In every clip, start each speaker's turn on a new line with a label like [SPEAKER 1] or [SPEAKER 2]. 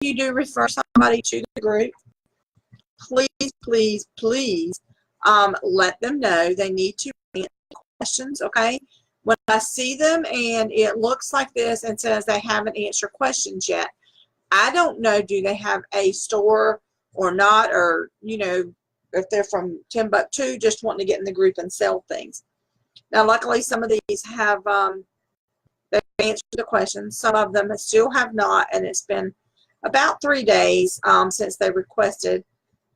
[SPEAKER 1] you do refer somebody to the group, please, please, please let them know they need to answer questions, okay? When I see them and it looks like this and says they haven't answered questions yet, I don't know, do they have a store or not, or, you know, if they're from Timbuktu just wanting to get in the group and sell things. Now, luckily, some of these have they've answered the questions. Some of them still have not, and it's been about 3 days since they requested.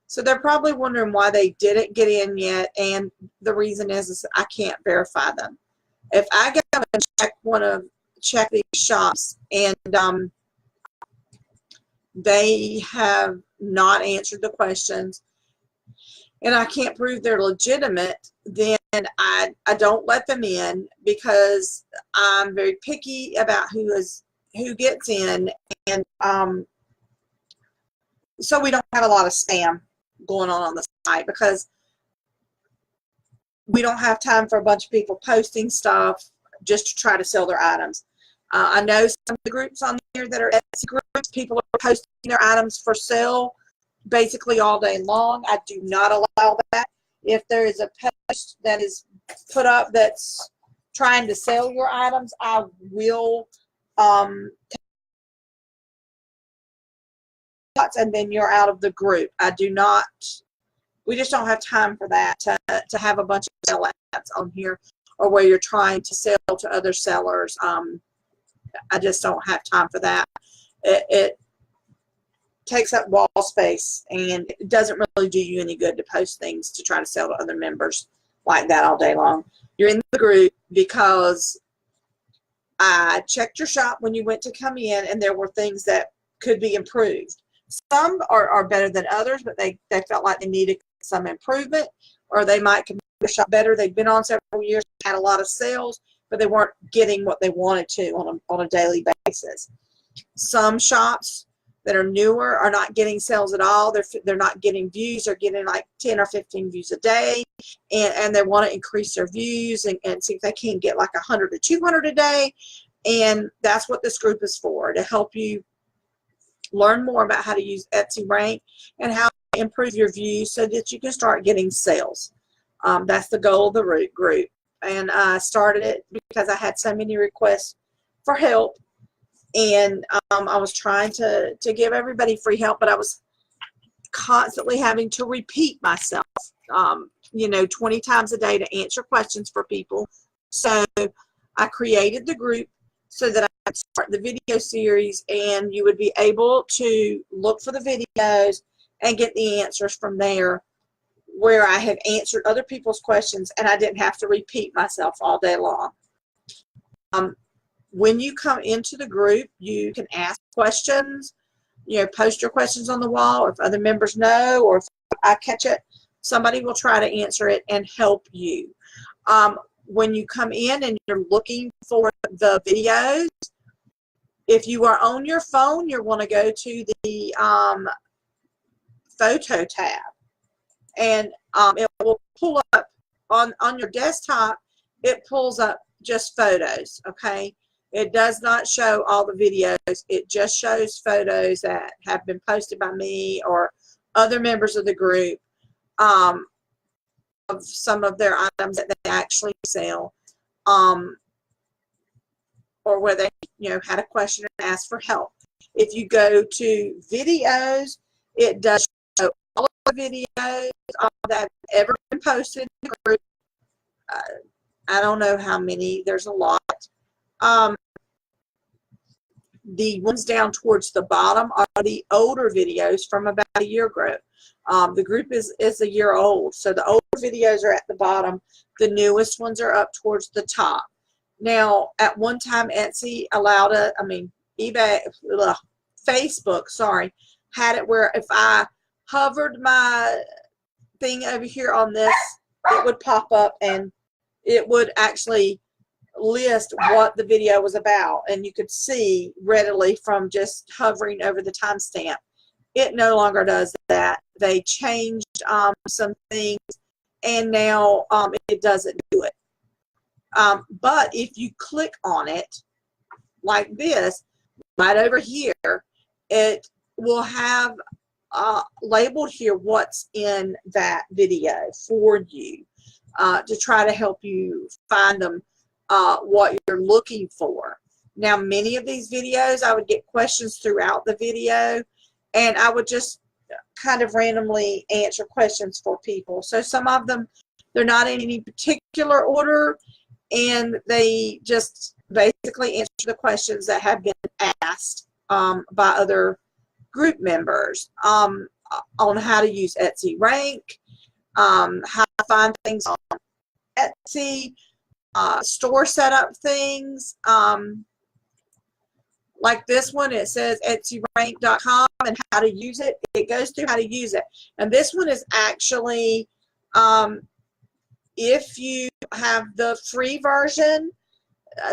[SPEAKER 1] So they're probably wondering why they didn't get in yet, and the reason is I can't verify them. If I go and check these shops and they have not answered the questions and I can't prove they're legitimate, then I don't let them in, because I'm very picky about who gets in, and so we don't have a lot of spam going on the site, because we don't have time for a bunch of people posting stuff just to try to sell their items. I know some of the groups on here that are Etsy groups, people are posting their items for sale basically all day long. I do not allow that. If there is a post that is put up that's trying to sell your items, I will and then you're out of the group. I do not, we just don't have time for that, to have a bunch of sell ads on here, or where you're trying to sell to other sellers. I just don't have time for that. It takes up wall space, and it doesn't really do you any good to post things to try to sell to other members like that all day long. You're in the group because I checked your shop when you went to come in, and there were things that could be improved. Some are better than others, but they felt like they needed some improvement, or they might make the shop better. They've been on several years, had a lot of sales, but they weren't getting what they wanted to on a daily basis. Some shops that are newer are not getting sales at all. They're not getting views. They're getting like 10 or 15 views a day, and they want to increase their views and see if they can get like 100 or 200 a day. And that's what this group is for, to help you learn more about how to use Etsy Rank and how to improve your views so that you can start getting sales. That's the goal of the group. And I started it because I had so many requests for help, and I was trying to give everybody free help, but I was constantly having to repeat myself, you know, 20 times a day to answer questions for people. So I created the group so that I could start the video series, and you would be able to look for the videos and get the answers from there, where I have answered other people's questions and I didn't have to repeat myself all day long. When you come into the group, you can ask questions, you know, post your questions on the wall. If other members know, or if I catch it, somebody will try to answer it and help you. When you come in and you're looking for the videos, if you are on your phone, you'll want to go to the photo tab, and it will pull up on your desktop. It pulls up just photos, okay? It does not show all the videos. It just shows photos that have been posted by me or other members of the group, of some of their items that they actually sell, or where they, you know, had a question and asked for help. If you go to videos, it does show all of the videos that have ever been posted in the group. I don't know how many. There's a lot. The ones down towards the bottom are the older videos from about a year ago. The group is a year old, so the older videos are at the bottom. The newest ones are up towards the top. Now, at one time, Etsy allowed Facebook, sorry, had it where if I hovered my thing over here on this, it would pop up and it would actually list what the video was about, and you could see readily from just hovering over the timestamp. It no longer does that. They changed some things, and now it doesn't do it. But if you click on it like this, right over here, it will have labeled here what's in that video for you to try to help you find them, what you're looking for. Now, many of these videos, I would get questions throughout the video, and I would just kind of randomly answer questions for people. So some of them, they're not in any particular order, and they just basically answer the questions that have been asked by other group members on how to use Etsy Rank, how to find things on Etsy, store setup things. Like this one, it says etsyrank.com and how to use it. It goes through how to use it. And this one is actually, if you have the free version,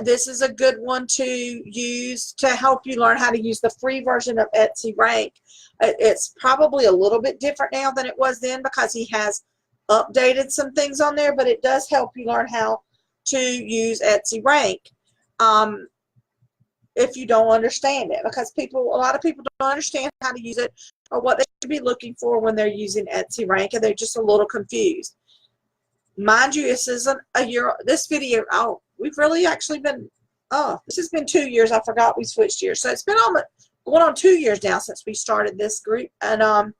[SPEAKER 1] this is a good one to use to help you learn how to use the free version of Etsy Rank. It's probably a little bit different now than it was then because he has updated some things on there, but it does help you learn how to use Etsy Rank if you don't understand it, because a lot of people don't understand how to use it or what they should be looking for when they're using Etsy Rank, and they're just a little confused. Mind you, this isn't a year. This video, we've really actually been, this has been 2 years. I forgot we switched years. So it's been going on 2 years now since we started this group. And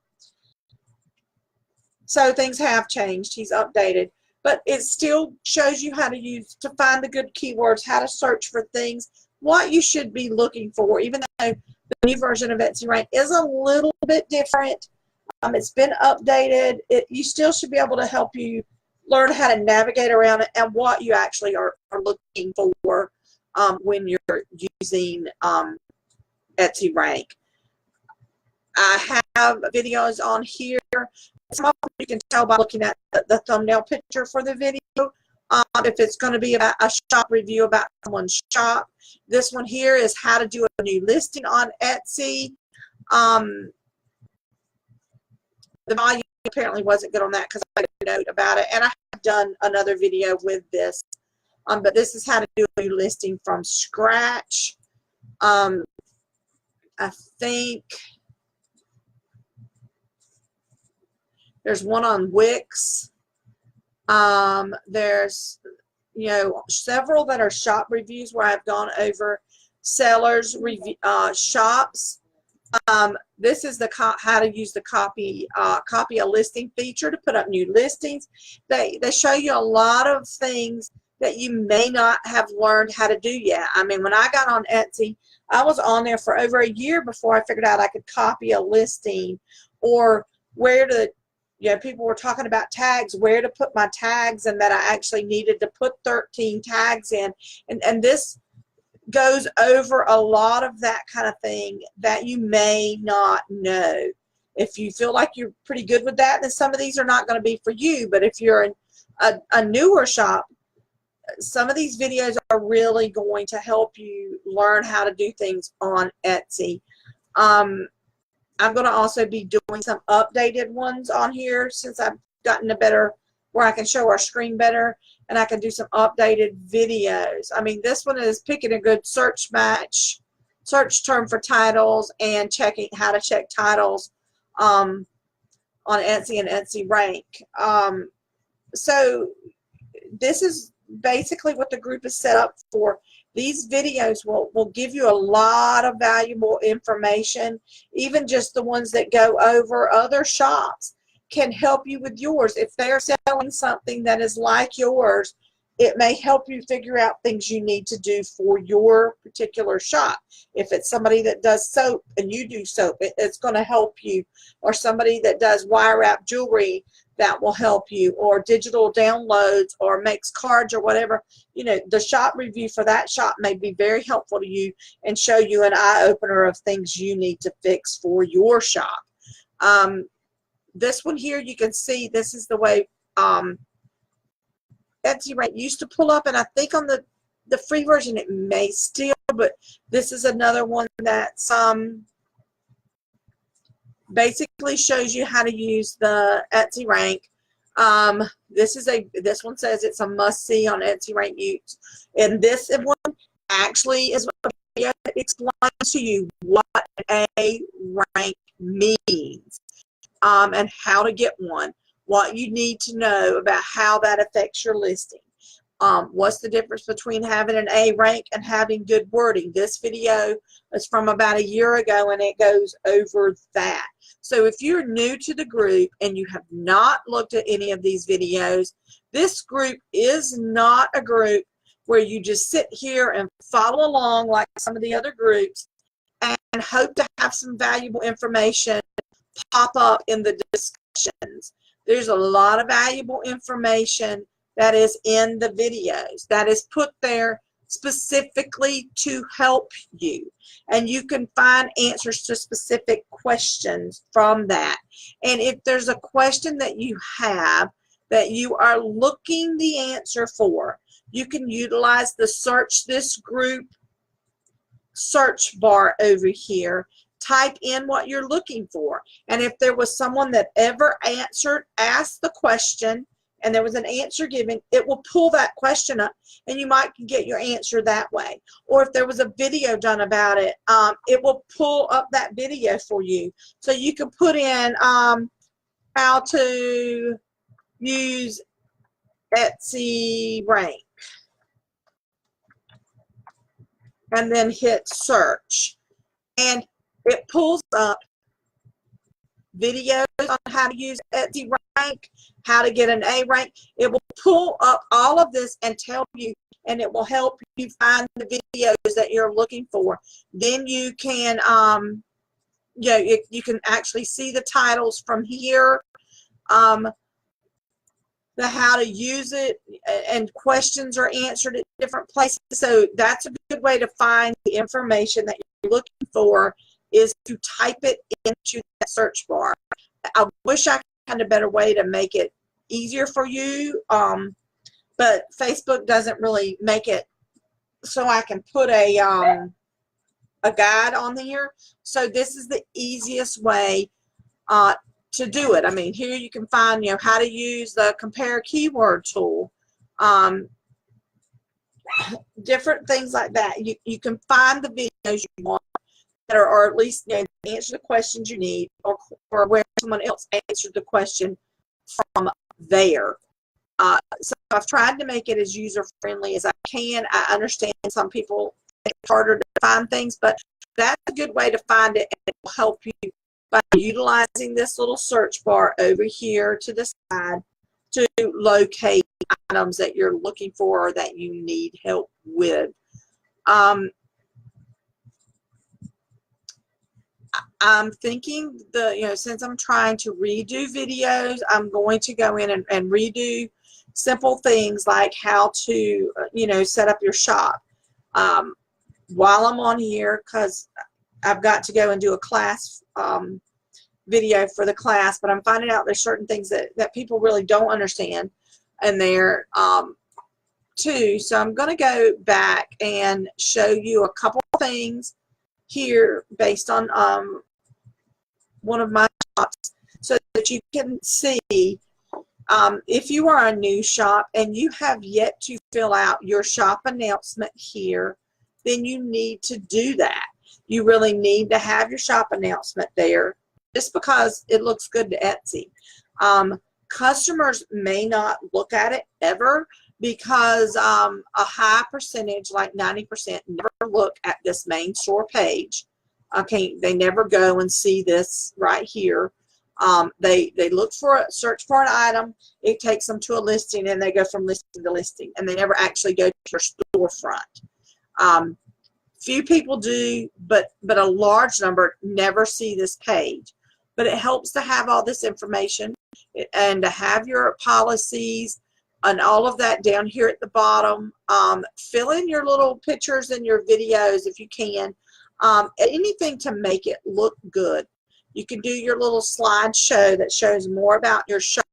[SPEAKER 1] so things have changed. He's updated. But it still shows you how to find the good keywords, how to search for things, what you should be looking for, even though the new version of Etsy Rank is a little bit different. It's been updated. You still should be able to help you learn how to navigate around it and what you actually are looking for when you're using Etsy Rank. I have videos on here. Some of them you can tell by looking at the thumbnail picture for the video. If it's going to be about a shop review about someone's shop. This one here is how to do a new listing on Etsy. The volume apparently wasn't good on that because I made a note about it, and I have done another video with this. But this is how to do a new listing from scratch. I think there's one on Wix. There's several that are shop reviews where I've gone over sellers shops. This is how to use the copy a listing feature to put up new listings. They show you a lot of things that you may not have learned how to do yet. I mean, when I got on Etsy, I was on there for over a year before I figured out I could copy a listing, or where to, people were talking about tags, where to put my tags, and that I actually needed to put 13 tags in. And this goes over a lot of that kind of thing that you may not know. If you feel like you're pretty good with that, then some of these are not going to be for you. But if you're a newer shop, some of these videos are really going to help you learn how to do things on Etsy. I'm going to also be doing some updated ones on here since I've gotten where I can show our screen better, and I can do some updated videos. I mean, this one is picking a good search term for titles and checking how to check titles on Etsy and Etsy Rank. So this is basically what the group is set up for. These videos will give you a lot of valuable information. Even just the ones that go over other shops can help you with yours. If they're selling something that is like yours, it may help you figure out things you need to do for your particular shop. If it's somebody that does soap and you do soap, it's going to help you. Or somebody that does wire wrap jewelry, that will help you. Or digital downloads, or makes cards, or whatever. The shop review for that shop may be very helpful to you and show you an eye-opener of things you need to fix for your shop. This one here, you can see this is the way Etsy Rank used to pull up, and I think on the free version it may still, but this is another one that's basically shows you how to use the Etsy Rank. This one says it's a must-see on Etsy Rank use, and this one actually is video that explains to you what a rank means, and how to get one, what you need to know about how that affects your listing. What's the difference between having an A rank and having good wording? This video is from about a year ago, and it goes over that. So if you're new to the group and you have not looked at any of these videos, this group is not a group where you just sit here and follow along like some of the other groups and hope to have some valuable information pop up in the discussions. There's a lot of valuable information that is in the videos that is put there specifically to help you, and you can find answers to specific questions from that. And if there's a question that you have that you are looking the answer for, you can utilize the search this group search bar over here. Type in what you're looking for, and if there was someone that ever asked the question and there was an answer given, it will pull that question up, and you might get your answer that way. Or if there was a video done about it, it will pull up that video for you. So you can put in how to use Etsy rank, and then hit search, and it pulls up videos on how to use Etsy rank, how to get an A rank. It will pull up all of this and tell you, and it will help you find the videos that you're looking for. Then you can, you can actually see the titles from here, the how to use it, and questions are answered at different places. So that's a good way to find the information that you're looking for, is to type it into that search bar. I wish I had a better way to make it easier for you, but Facebook doesn't really make it so I can put a guide on here. So this is the easiest way to do it. I mean, here you can find, how to use the compare keyword tool, different things like that. You can find the videos you want that are, or at least answer the questions you need, or where someone else answered the question from there. So I've tried to make it as user-friendly as I can. I understand some people think it's harder to find things, but that's a good way to find it, and it will help you by utilizing this little search bar over here to the side to locate items that you're looking for or that you need help with. I'm thinking since I'm trying to redo videos, I'm going to go in and redo simple things like how to, set up your shop. While I'm on here, because I've got to go and do a class video for the class, but I'm finding out there's certain things that people really don't understand in there too. So I'm going to go back and show you a couple things here based on one of my shops, so that you can see if you are a new shop and you have yet to fill out your shop announcement here, then you need to do that. You really need to have your shop announcement there, just because it looks good to Etsy. Customers may not look at it ever, because a high percentage, like 90%, never look at this main store page. Okay, they never go and see this right here. They look for search for an item, it takes them to a listing, and they go from listing to listing, and they never actually go to your storefront. Few people do, but a large number never see this page. But it helps to have all this information and to have your policies and all of that down here at the bottom. Fill in your little pictures and your videos if you can. Anything to make it look good. You can do your little slideshow that shows more about your shop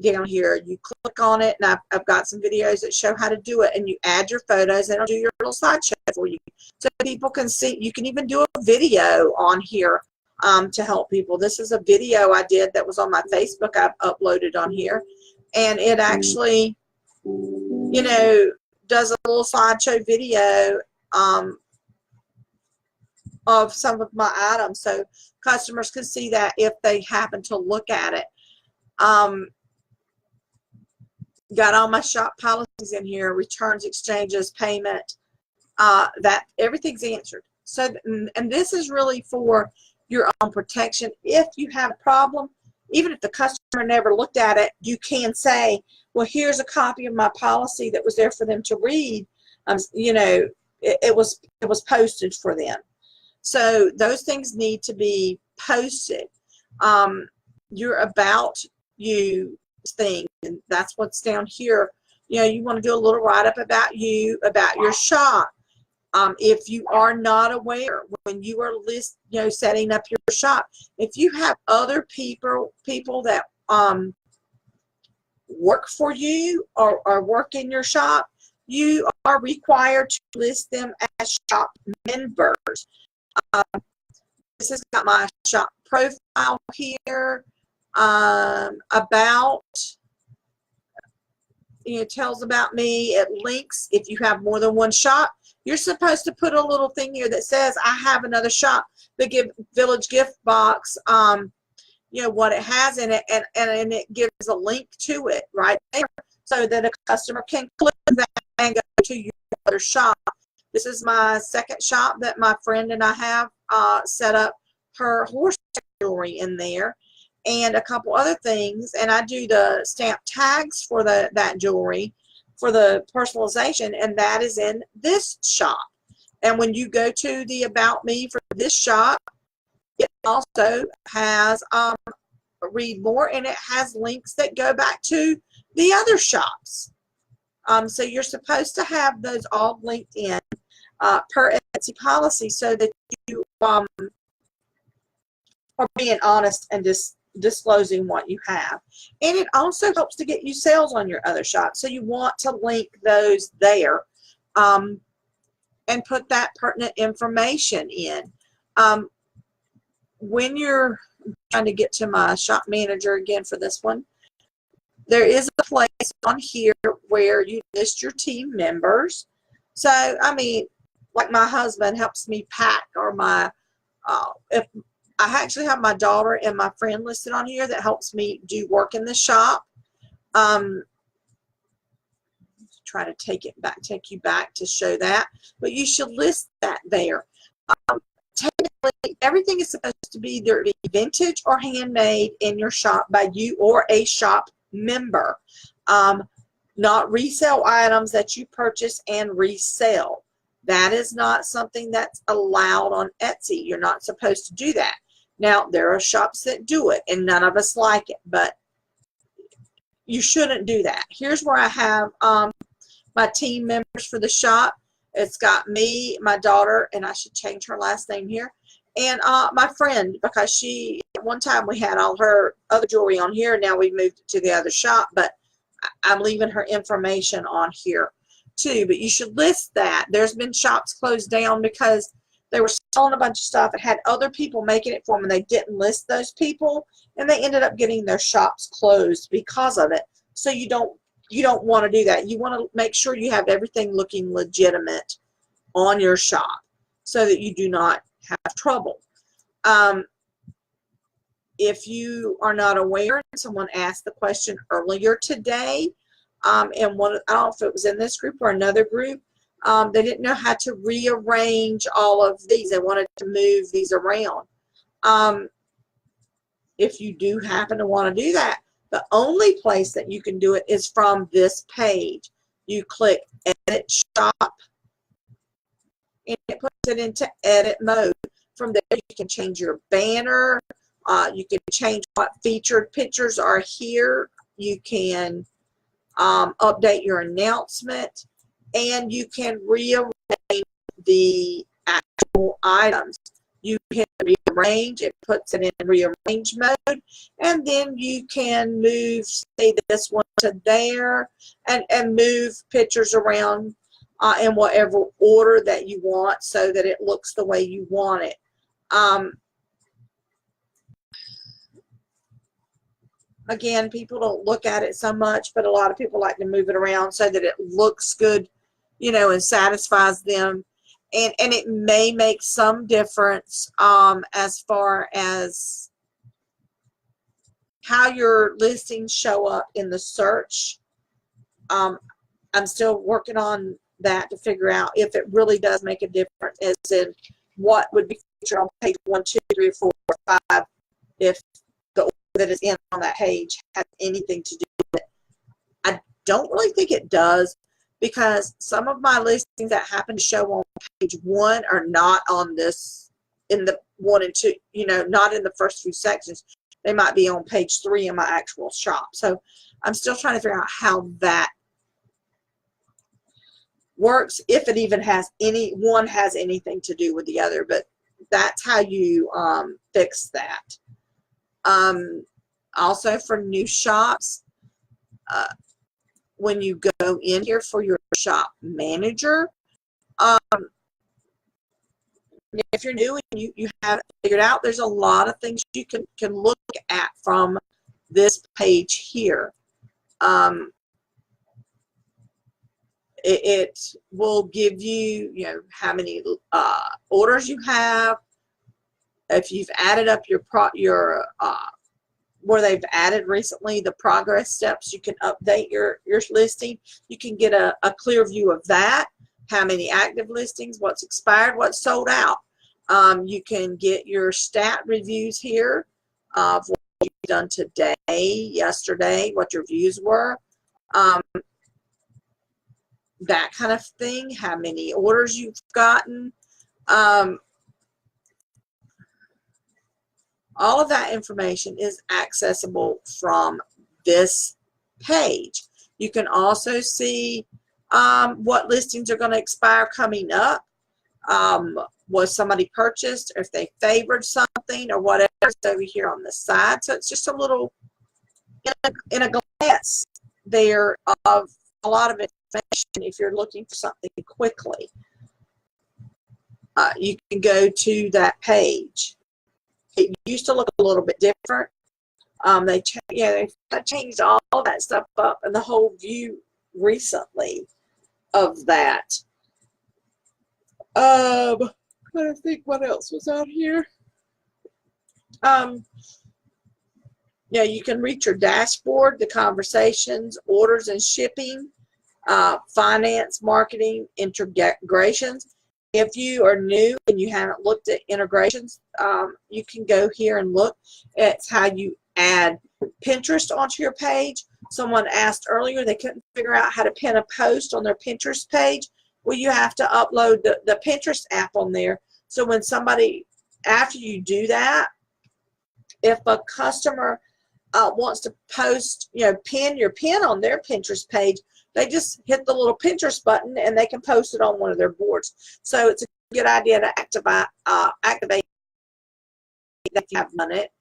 [SPEAKER 1] down here. You click on it, and I've got some videos that show how to do it, and you add your photos, and it'll do your little slideshow for you so people can see. You can even do a video on here to help people. This is a video I did that was on my Facebook. I've uploaded on here, and it actually, does a little slideshow video of some of my items so customers can see that if they happen to look at it. Got all my shop policies in here, returns, exchanges, payment, that everything's answered. So, and this is really for your own protection. If you have a problem, even if the customer never looked at it, you can say, well, here's a copy of my policy that was there for them to read. You know, it was posted for them. So those things need to be posted. Your about you thing, and that's what's down here. You know, you want to do a little write-up about you, about your shop. If you are not aware, when you are setting up your shop, if you have other people that work for you or work in your shop, you are required to list them as shop members. This has got my shop profile here. About, it tells about me. It links if you have more than one shop. You're supposed to put a little thing here that says, I have another shop. The Village Gift Box, you know, what it has in it, and it gives a link to it right there so that a customer can click that and go to your other shop. This is my second shop that my friend and I have set up her horse jewelry in there and a couple other things, and I do the stamp tags for that jewelry for the personalization, and that is in this shop. And when you go to the About Me for this shop, it also has read more, and it has links that go back to the other shops. So you're supposed to have those all linked in per Etsy policy so that you are being honest and disclosing what you have. And it also helps to get you sales on your other shop. So you want to link those there and put that pertinent information in. When you're trying to get to my shop manager again for this one, there is a place on here where you list your team members. So, I mean, like my husband helps me pack, or my, if I actually have my daughter and my friend listed on here that helps me do work in the shop. Try to take you back to show that, but you should list that there. Technically, everything is supposed to be either vintage or handmade in your shop by you or a shop member, not resale items that you purchase and resell. That is not something that's allowed on Etsy. You're not supposed to do that. Now, there are shops that do it, and none of us like it, but you shouldn't do that. Here's where I have my team members for the shop. It's got me, my daughter, and I should change her last name here, and my friend, because she, at one time we had all her other jewelry on here. Now we've moved it to the other shop, but I'm leaving her information on here too. But you should list that. There's been shops closed down because they were selling a bunch of stuff and had other people making it for them, and they didn't list those people, and they ended up getting their shops closed because of it. So you don't want to do that. You want to make sure you have everything looking legitimate on your shop so that you do not have trouble. If you are not aware, someone asked the question earlier today, and I don't know if it was in this group or another group, they didn't know how to rearrange all of these. They wanted to move these around. If you do happen to want to do that, the only place that you can do it is from this page. You click Edit Shop, and it puts it into edit mode. From there, you can change your banner. You can change what featured pictures are here. You can update your announcement, and you can rearrange the actual items. You hit rearrange, it puts it in rearrange mode, and then you can move, say, this one to there, and move pictures around in whatever order that you want so that it looks the way you want it. Again, people don't look at it so much, but a lot of people like to move it around so that it looks good, you know, and satisfies them. and it may make some difference as far as how your listings show up in the search. I'm still working on that to figure out if it really does make a difference, as in what would be featured on page 1, 2, 3, 4, 5, if the order that is in on that page has anything to do with it. I don't really think it does, because some of my listings that happen to show on page 1 are not on this, in the 1 and 2, you know, not in the first few sections. They might be on page 3 in my actual shop. So I'm still trying to figure out how that works, if it even has one has anything to do with the other. But that's how you fix that. Also for new shops, when you go in here for your shop manager, if you're new and you haven't figured out, there's a lot of things you can look at from this page here. It will give you, how many orders you have. If you've added up where they've added recently, the progress steps, you can update your listing. You can get a clear view of that. How many active listings, what's expired, what's sold out. You can get your stat reviews here of what you've done today, yesterday, what your views were. That kind of thing, how many orders you've gotten. All of that information is accessible from this page. You can also see what listings are going to expire coming up. Was somebody purchased, or if they favored something or whatever. It's over here on the side. So it's just a little, in a glance there of a lot of information if you're looking for something quickly. You can go to that page. It used to look a little bit different. They changed all that stuff up and the whole view recently of that. I don't think what else was out here. Yeah, you can reach your dashboard, the conversations, orders and shipping, finance, marketing, integrations. If you are new and you haven't looked at integrations, you can go here and look. It's how you add Pinterest onto your page. Someone asked earlier they couldn't figure out how to pin a post on their Pinterest page. Well, you have to upload the Pinterest app on there. So when somebody, after you do that, if a customer wants to post, pin your pin on their Pinterest page, they just hit the little Pinterest button and they can post it on one of their boards. So it's a good idea to activate that if you have done it.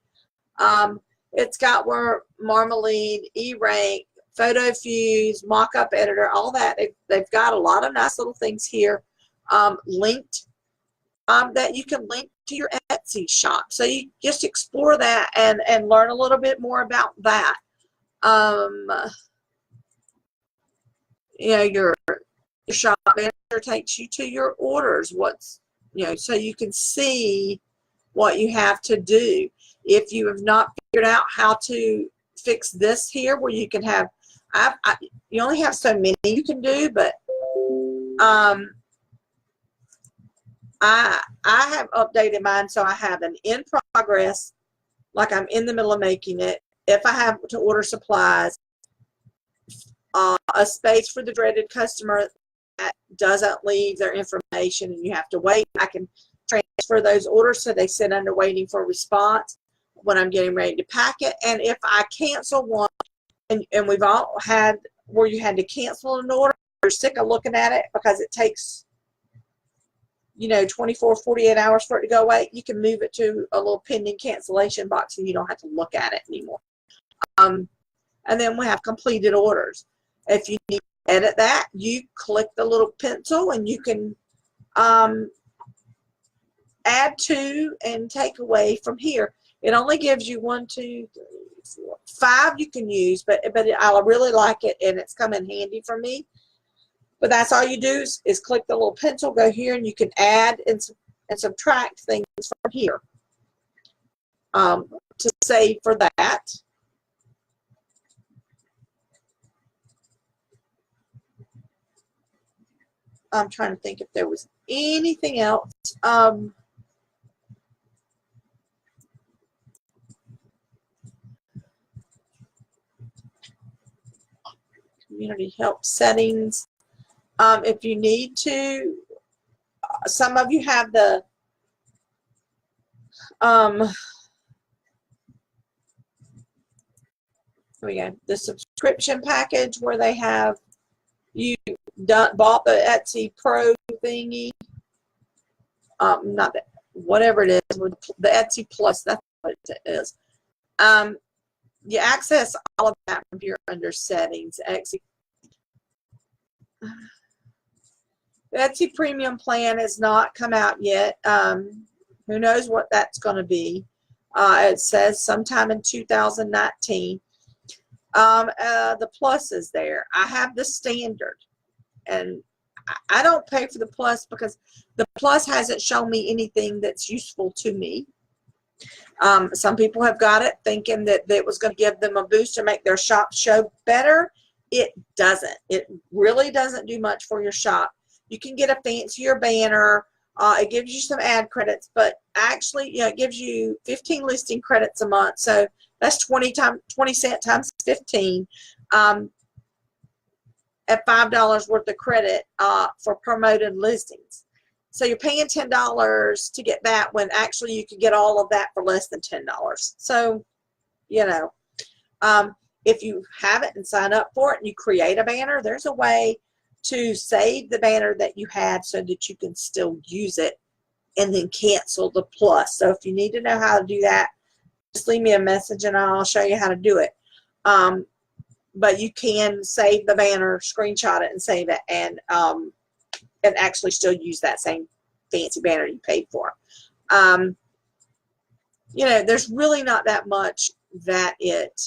[SPEAKER 1] It's got where Marmalade, E-Rank, Photo Fuse, Mockup Editor, all that. They've got a lot of nice little things here linked that you can link to your Etsy shop. So you just explore that and learn a little bit more about that. Your shop manager takes you to your orders. So you can see what you have to do. If you have not figured out how to fix this here, where you can have, you only have so many you can do, but I have updated mine so I have an in progress, like I'm in the middle of making it. If I have to order supplies, a space for the dreaded customer that doesn't leave their information and you have to wait. I can transfer those orders so they sit under waiting for a response when I'm getting ready to pack it. And if I cancel one, and we've all had where you had to cancel an order, you're sick of looking at it because it takes 24, 48 hours for it to go away, you can move it to a little pending cancellation box and you don't have to look at it anymore. And then we have completed orders. If you need to edit that, you click the little pencil and you can add to and take away from here. It only gives you 1, 2, 3, 4, 5 you can use, but I really like it and it's come in handy for me. But that's all you do is click the little pencil, go here, and you can add and subtract things from here to save for that. I'm trying to think if there was anything else. Community help settings. If you need to, some of you have the here we go, the subscription package where they have you bought the Etsy Pro thingy. Not that, whatever it is, the Etsy Plus, that's what it is. You access all of that from here under settings. The Etsy Premium plan has not come out yet. Who knows what that's going to be. It says sometime in 2019. The Plus is there. I have the standard, and I don't pay for the Plus because the Plus hasn't shown me anything that's useful to me. Some people have got it thinking that it was going to give them a boost to make their shop show better. It doesn't. It really doesn't do much for your shop. You can get a fancier banner. It gives you some ad credits, but actually, it gives you 15 listing credits a month. So that's 20 cents times 15 at $5 worth of credit for promoted listings. So you're paying $10 to get that when actually you can get all of that for less than $10. So, if you have it and sign up for it and you create a banner, there's a way to save the banner that you had so that you can still use it and then cancel the Plus. So if you need to know how to do that, just leave me a message and I'll show you how to do it. But you can save the banner, screenshot it and save it, and actually still use that same fancy banner you paid for. There's really not that much that it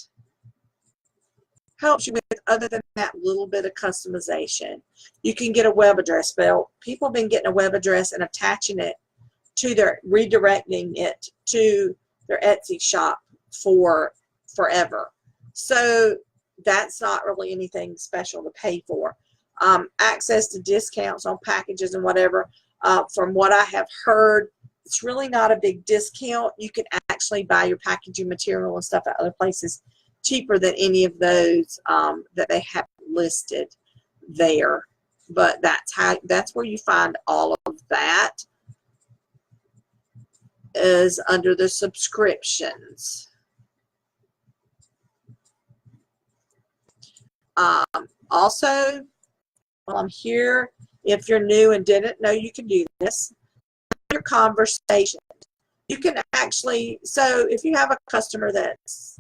[SPEAKER 1] helps you with other than that little bit of customization. You can get a web address. Well, people have been getting a web address and attaching it to redirecting it to their Etsy shop for forever. So that's not really anything special to pay for. Access to discounts on packages and whatever. From what I have heard, it's really not a big discount. You can actually buy your packaging material and stuff at other places cheaper than any of those that they have listed there. But that's where you find all of that, is under the subscriptions. Also, while I'm here, if you're new and didn't know you can do this, your conversation. You can actually, so if you have a customer that's,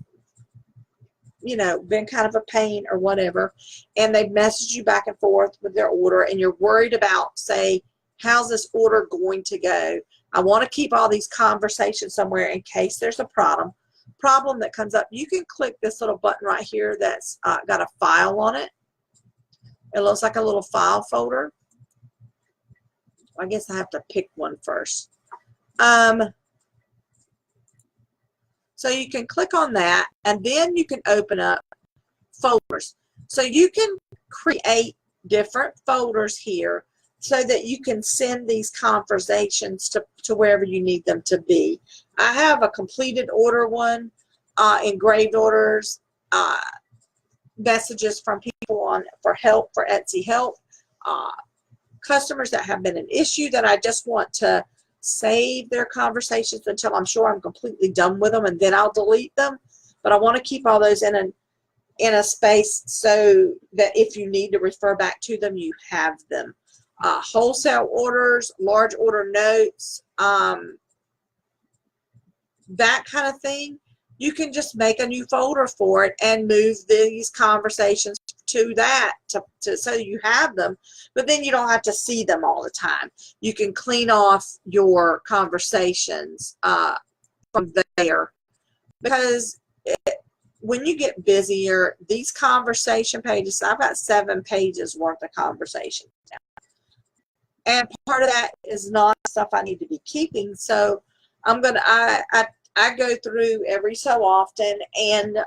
[SPEAKER 1] been kind of a pain or whatever, and they've messaged you back and forth with their order, and you're worried about, say, how's this order going to go? I want to keep all these conversations somewhere in case there's a problem that comes up. You can click this little button right here that's got a file on it. It looks like a little file folder. I guess I have to pick one first. So you can click on that, and then you can open up folders. So you can create different folders here so that you can send these conversations to wherever you need them to be. I have a completed order one, engraved orders, messages from people for help, for Etsy help, customers that have been an issue that I just want to save their conversations until I'm sure I'm completely done with them, and then I'll delete them. But I want to keep all those in a space so that if you need to refer back to them, you have them. Wholesale orders, large order notes, that kind of thing. You can just make a new folder for it and move these conversations to that so you have them, but then you don't have to see them all the time. You can clean off your conversations from there, because when you get busier, these conversation pages, I've got 7 pages worth of conversations now. And part of that is not stuff I need to be keeping. So I go through every so often and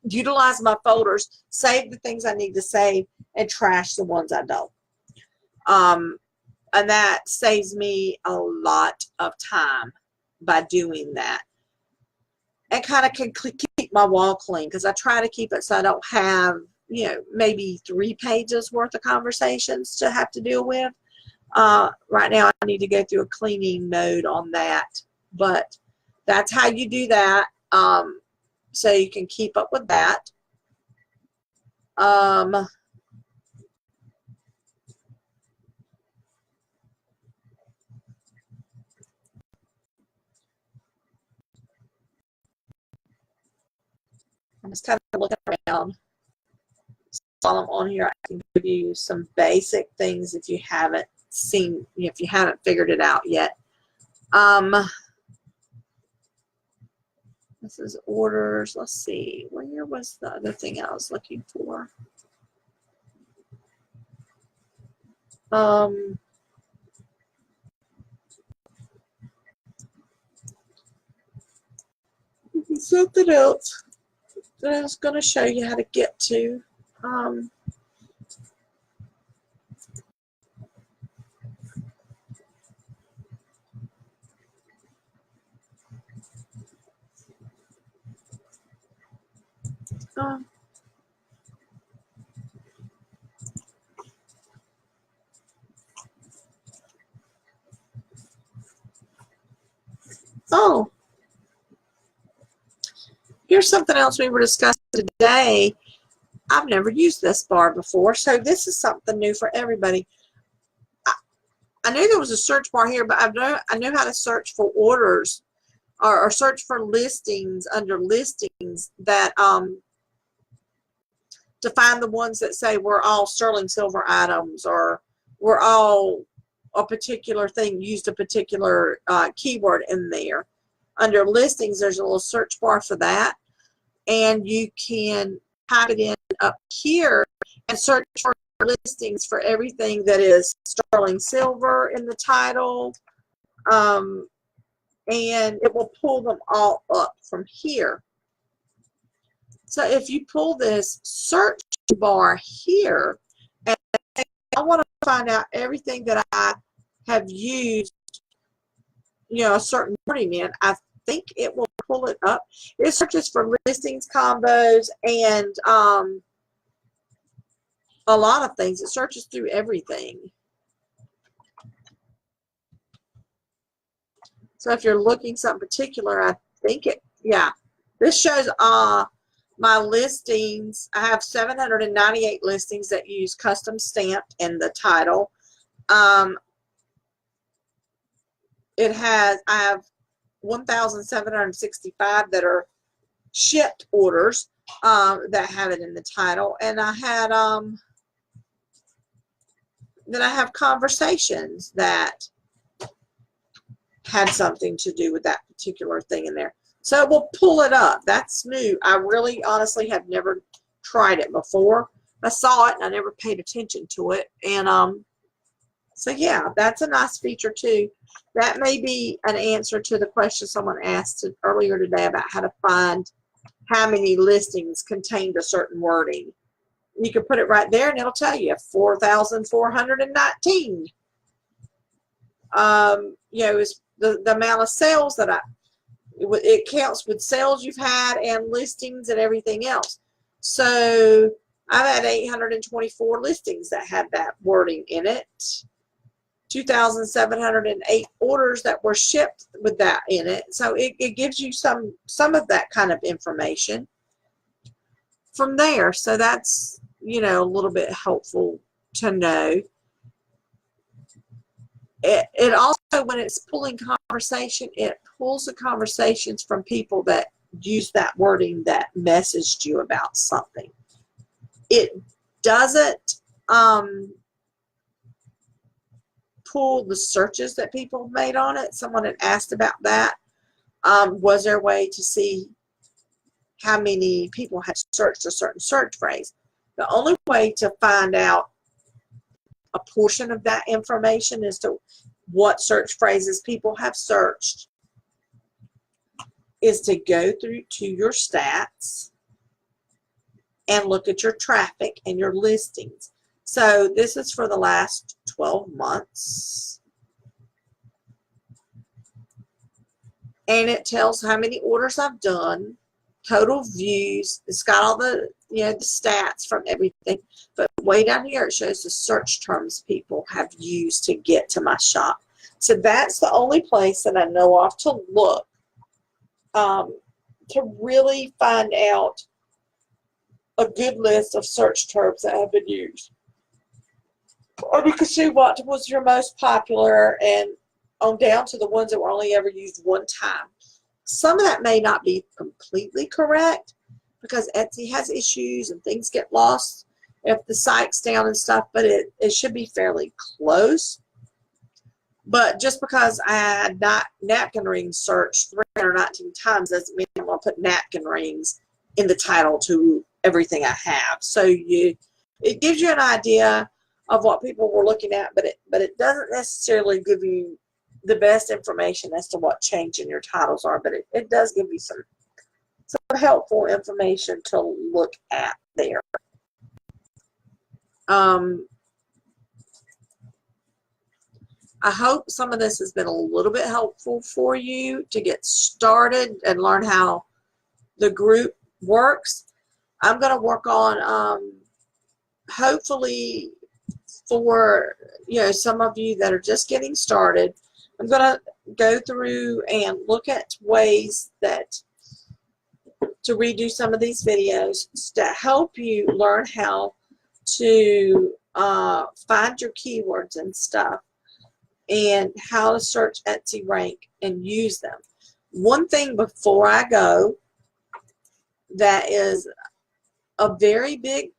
[SPEAKER 1] utilize my folders, save the things I need to save, and trash the ones I don't. And that saves me a lot of time by doing that. And kind of can keep my wall clean, because I try to keep it so I don't have, you know, maybe 3 pages worth of conversations to have to deal with. Right now I need to go through a cleaning mode on that. But that's how you do that, so you can keep up with that. I'm just kind of looking around. While I'm on here, I can give you some basic things if you haven't seen, if you haven't figured it out yet. This is orders. Let's see. Where was the other thing I was looking for? Something else that I was going to show you how to get to. Oh, here's something else we were discussing today. I've never used this bar before, so this is something new for everybody. I knew there was a search bar here, but I know how to search for orders or search for listings under listings that to find the ones that say we're all sterling silver items, or we're all a particular thing, used a particular keyword in there. Under listings, there's a little search bar for that, and you can type it in up here and search for listings for everything that is sterling silver in the title, and it will pull them all up from here. So if you pull this search bar here, and I want to find out everything that I have used, you know, a certain wording in, I think it will pull it up. It searches for listings, combos, and a lot of things. It searches through everything. So if you're looking something particular, I think it, yeah. This shows my listings. I have 798 listings that use custom stamped in the title. I have 1,765 that are shipped orders that have it in the title, and I had then I have conversations that had something to do with that particular thing in there. So it will pull it up. That's new. I really honestly have never tried it before. I saw it and I never paid attention to it. And so yeah, that's a nice feature too. That may be an answer to the question someone asked earlier today about how to find how many listings contained a certain wording. You can put it right there and it'll tell you 4,419. You know, is the amount of sales that it counts with sales you've had and listings and everything else. So I've had 824 listings that had that wording in it. 2,708 orders that were shipped with that in it. So it gives you some of that kind of information from there. So that's, you know, a little bit helpful to know. It also, when it's pulling conversation, it pulls the conversations from people that use that wording that messaged you about something. It doesn't pull the searches that people made on it. Someone had asked about that. Was there a way to see how many people had searched a certain search phrase. The only way to find out a portion of that information as to what search phrases people have searched is to go through to your stats and look at your traffic and your listings. So this is for the last 12 months. And it tells how many orders I've done, total views. It's got all the, you know, the stats from everything. But way down here, it shows the search terms people have used to get to my shop. So that's the only place that I know of to look to really find out a good list of search terms that have been used. Or you can see what was your most popular and on down to the ones that were only ever used one time. Some of that may not be completely correct because Etsy has issues and things get lost if the site's down and stuff, but it should be fairly close. But just because I had napkin rings searched 319 times doesn't mean I'm going to put napkin rings in the title to everything I have. So it gives you an idea of what people were looking at, but it doesn't necessarily give you the best information as to what change in your titles are, but it does give you some helpful information to look at there. I hope some of this has been a little bit helpful for you to get started and learn how the group works. I'm going to work on hopefully for some of you that are just getting started, I'm going to go through and look at ways that to redo some of these videos to help you learn how to find your keywords and stuff and how to search Etsy rank and use them. One thing before I go that is a very big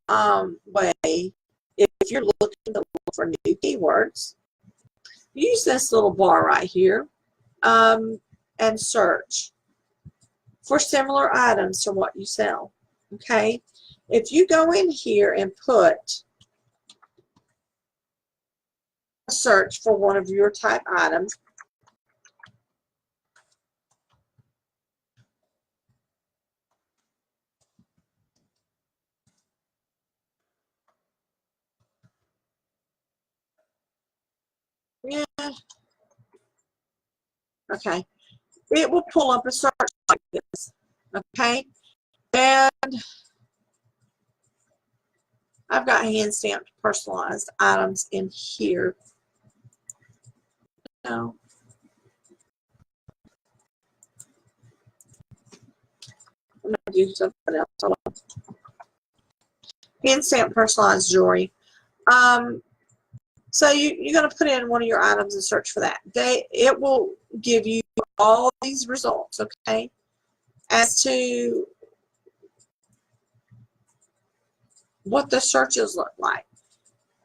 [SPEAKER 1] way, if you're looking to look for new keywords, use this little bar right here and search for similar items to what you sell. Okay, if you go in here and put a search for one of your type items, yeah, okay, it will pull up a search like this. Okay, and I've got hand stamped personalized items in here. No. I'm going to do something else. Hand stamped personalized jewelry. So you're going to put in one of your items and search for that. It will give you all these results, okay, as to what the searches look like.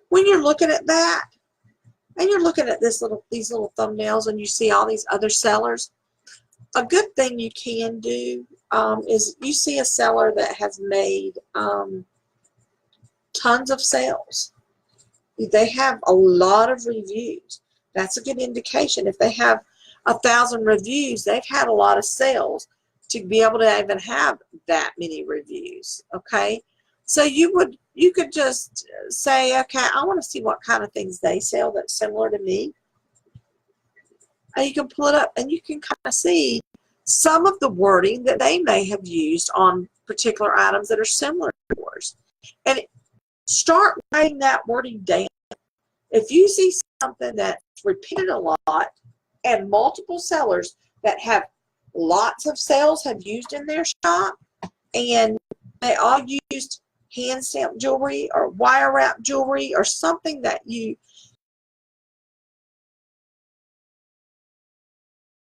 [SPEAKER 1] When you're looking at that, and you're looking at these little thumbnails, and you see all these other sellers, a good thing you can do is you see a seller that has made tons of sales. They have a lot of reviews. That's a good indication. If they have 1,000 reviews, they've had a lot of sales to be able to even have that many reviews. Okay, so you could just say, okay, I want to see what kind of things they sell that's similar to me. And you can pull it up and you can kind of see some of the wording that they may have used on particular items that are similar to yours. And start writing that wording down. If you see something that's repeated a lot and multiple sellers that have lots of sales have used in their shop, and they all used hand stamped jewelry or wire wrap jewelry or something that you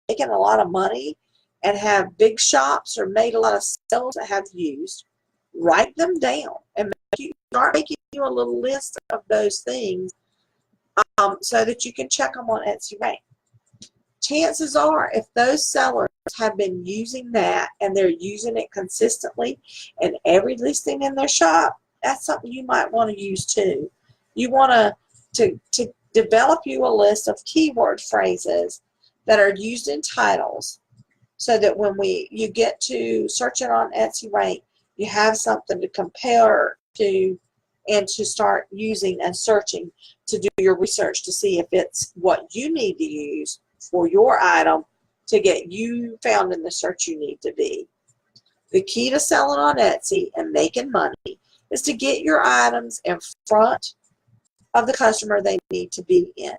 [SPEAKER 1] making a lot of money and have big shops or made a lot of sales that have used, write them down and start making you a little list of those things so that you can check them on Etsy rank. Chances are, if those sellers have been using that, and they're using it consistently, and every listing in their shop, that's something you might want to use too. You want to develop you a list of keyword phrases that are used in titles, so that when you get to searching on Etsy Rank, you have something to compare to and to start using and searching to do your research to see if it's what you need to use for your item to get you found in the search you need to be. The key to selling on Etsy and making money is to get your items in front of the customer they need to be in.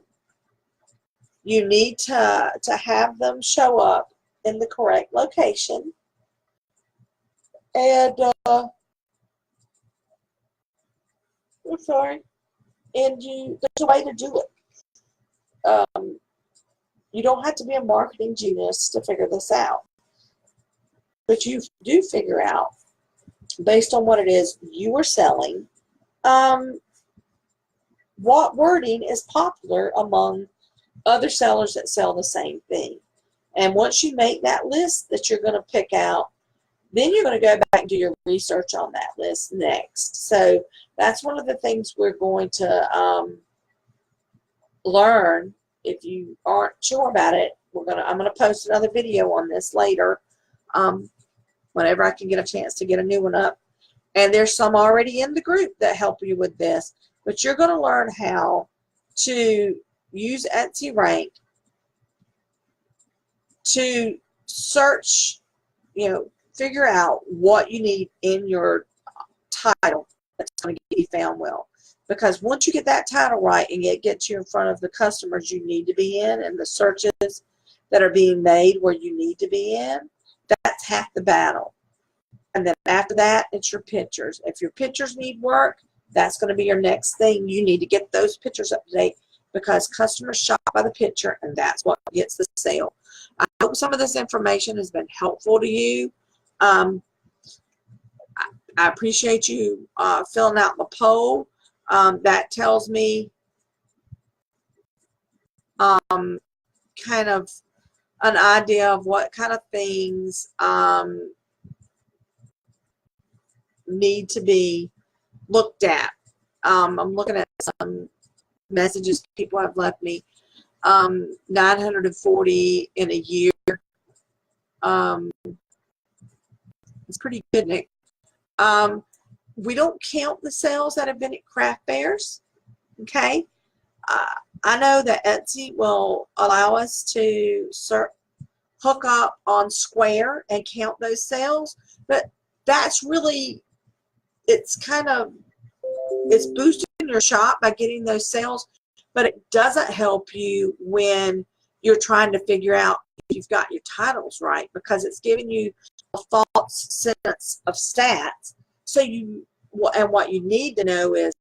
[SPEAKER 1] You need to have them show up in the correct location, and I'm sorry, and there's a way to do it. You don't have to be a marketing genius to figure this out, but you do figure out, based on what it is you are selling, what wording is popular among other sellers that sell the same thing. And once you make that list that you're going to pick out, then you're going to go back and do your research on that list next. So that's one of the things we're going to learn. If you aren't sure about it, I'm going to post another video on this later, whenever I can get a chance to get a new one up. And there's some already in the group that help you with this. But you're going to learn how to use Etsy Rank to search, figure out what you need in your title that's going to get you found well. Because once you get that title right and it gets you in front of the customers you need to be in and the searches that are being made where you need to be in, that's half the battle. And then after that, it's your pictures. If your pictures need work, that's going to be your next thing. You need to get those pictures up to date, because customers shop by the picture, and that's what gets the sale. I hope some of this information has been helpful to you. I appreciate you filling out the poll. That tells me kind of an idea of what kind of things need to be looked at. I'm looking at some messages people have left me. 940 in a year. It's pretty good, Nick. We don't count the sales that have been at craft fairs. Okay. I know that Etsy will allow us to hook up on Square and count those sales, but that's really, it's boosting your shop by getting those sales, but it doesn't help you when you're trying to figure out if you've got your titles right, because it's giving you a false sense of stats. So what you need to know is,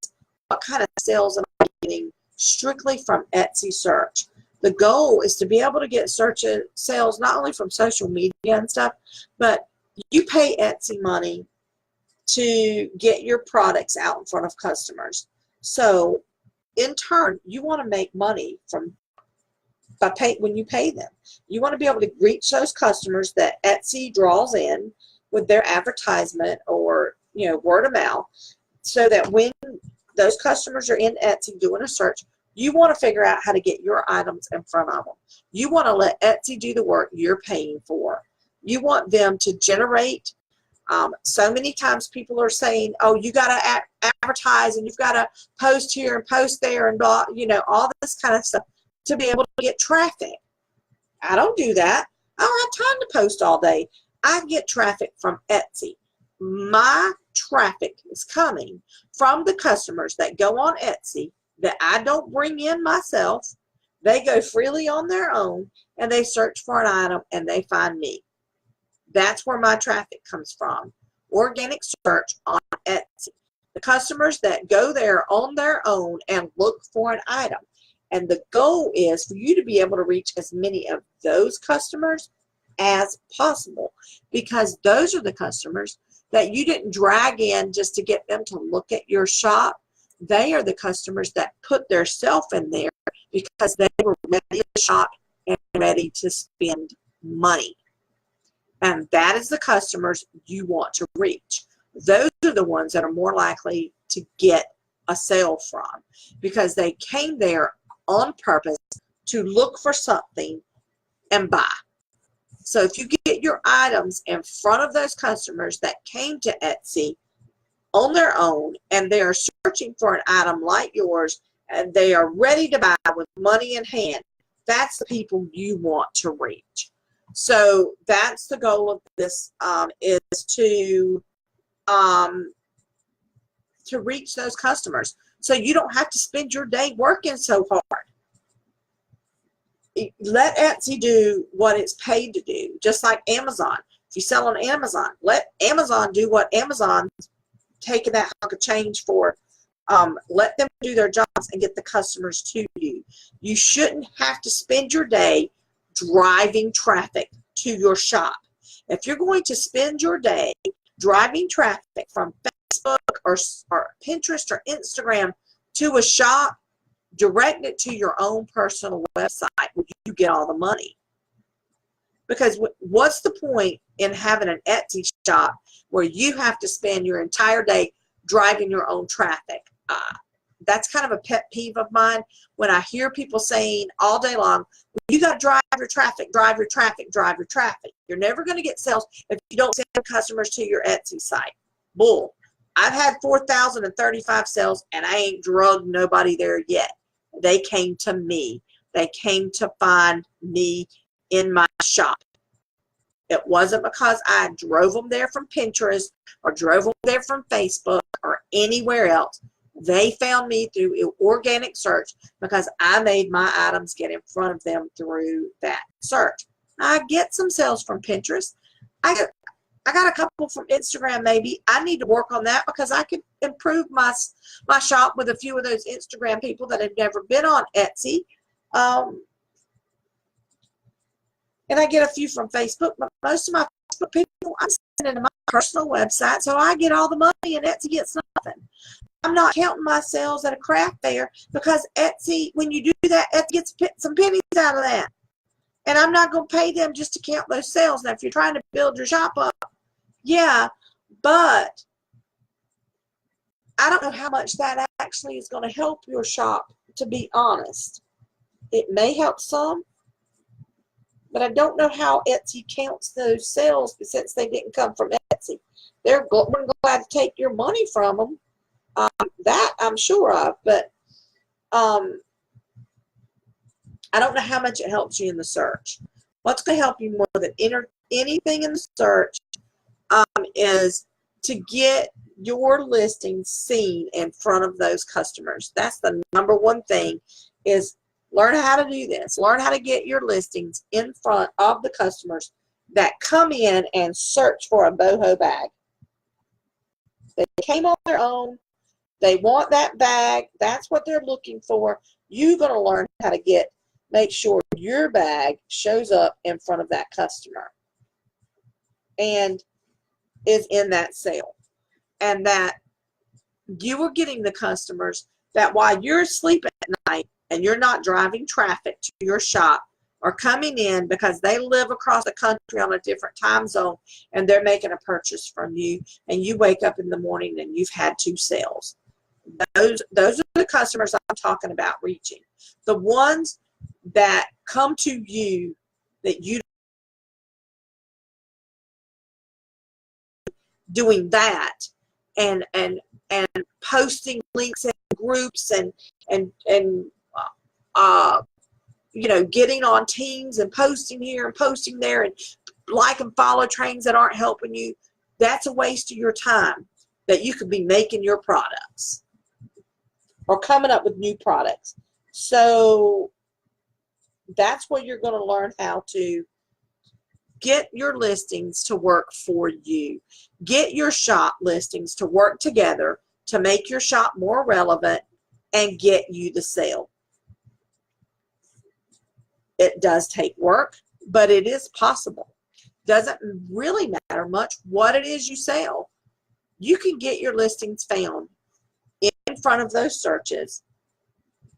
[SPEAKER 1] what kind of sales am I getting strictly from Etsy search? The goal is to be able to get search sales not only from social media and stuff, but you pay Etsy money to get your products out in front of customers. So in turn, you want to make money when you pay them. You want to be able to reach those customers that Etsy draws in with their advertisement or word of mouth, so that when those customers are in Etsy doing a search, you want to figure out how to get your items in front of them. You want to let Etsy do the work you're paying for. You want them to generate. So many times people are saying, oh, you got to advertise and you've got to post here and post there and blah, all this kind of stuff to be able to get traffic. I don't do that. I don't have time to post all day. I get traffic from Etsy. My traffic is coming from the customers that go on Etsy that I don't bring in myself. They go freely on their own and they search for an item and they find me. That's where my traffic comes from. Organic search on Etsy. The customers that go there on their own and look for an item. And the goal is for you to be able to reach as many of those customers as possible, because those are the customers that you didn't drag in just to get them to look at your shop. They are the customers that put their self in there because they were ready to shop and ready to spend money. And that is the customers you want to reach. Those are the ones that are more likely to get a sale from, because they came there on purpose to look for something and buy. So if you get your items in front of those customers that came to Etsy on their own, and they are searching for an item like yours, and they are ready to buy with money in hand, that's the people you want to reach. So that's the goal of this, is to reach those customers. So you don't have to spend your day working so hard. Let Etsy do what it's paid to do, just like Amazon. If you sell on Amazon, let Amazon do what Amazon's taking that hunk of change for. Let them do their jobs and get the customers to you. You shouldn't have to spend your day driving traffic to your shop. If you're going to spend your day driving traffic from Facebook or Pinterest or Instagram to a shop, direct it to your own personal website where you get all the money. Because what's the point in having an Etsy shop where you have to spend your entire day driving your own traffic? That's kind of a pet peeve of mine when I hear people saying all day long, you got to drive your traffic, drive your traffic, drive your traffic. You're never going to get sales if you don't send customers to your Etsy site. Bull. I've had 4,035 sales and I ain't drugged nobody there yet. They came to me. They came to find me in my shop. It wasn't because I drove them there from Pinterest or drove them there from Facebook or anywhere else. They found me through organic search because I made my items get in front of them through that search. I get some sales from Pinterest. I got a couple from Instagram maybe. I need to work on that because I could improve my shop with a few of those Instagram people that have never been on Etsy. And I get a few from Facebook, but most of my Facebook people I'm sending to my personal website, so I get all the money and Etsy gets nothing. I'm not counting my sales at a craft fair because Etsy, when you do that, Etsy gets some pennies out of that. And I'm not going to pay them just to count those sales. Now, if you're trying to build your shop up, yeah, but I don't know how much that actually is going to help your shop, to be honest. It may help some, but I don't know how Etsy counts those sales since they didn't come from Etsy. We're glad to take your money from them. That I'm sure of, but I don't know how much it helps you in the search. What's going to help you more than anything in the search is to get your listing seen in front of those customers. That's the number one thing, is learn how to do this. Learn how to get your listings in front of the customers that come in and search for a boho bag. They came on their own. They want that bag. That's what they're looking for. You're going to learn how to make sure your bag shows up in front of that customer and is in that sale. And that you are getting the customers that while you're asleep at night and you're not driving traffic to your shop, are coming in because they live across the country on a different time zone and they're making a purchase from you, and you wake up in the morning and you've had 2 sales. Those are the customers I'm talking about reaching. The ones that come to you that you doing that and posting links in groups and you know, getting on teams and posting here and posting there and like and follow trains that aren't helping you. That's a waste of your time that you could be making your products or coming up with new products. So that's where you're going to learn how to get your listings to work for you. Get your shop listings to work together to make your shop more relevant and get you the sale. It does take work, but it is possible. Doesn't really matter much what it is you sell. You can get your listings found in front of those searches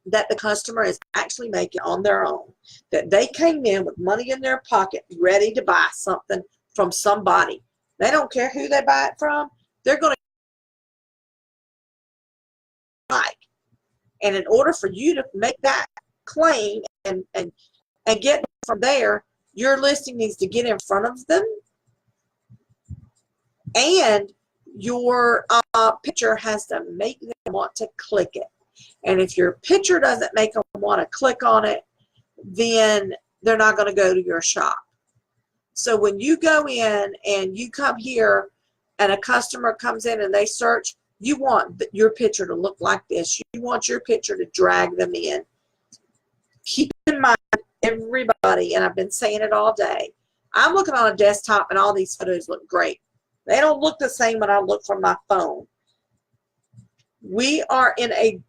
[SPEAKER 1] that the customer is actually making on their own, that they came in with money in their pocket ready to buy something from somebody. They don't care who they buy it from. They're going to like. And in order for you to make that claim and get from there, your listing needs to get in front of them, and your picture has to make them want to click it. And if your picture doesn't make them want to click on it, then they're not going to go to your shop. So when you go in and you come here and a customer comes in and they search, you want your picture to look like this. You want your picture to drag them in. Keep in mind, everybody, and I've been saying it all day, I'm looking on a desktop and all these photos look great. They don't look the same when I look from my phone. We are in a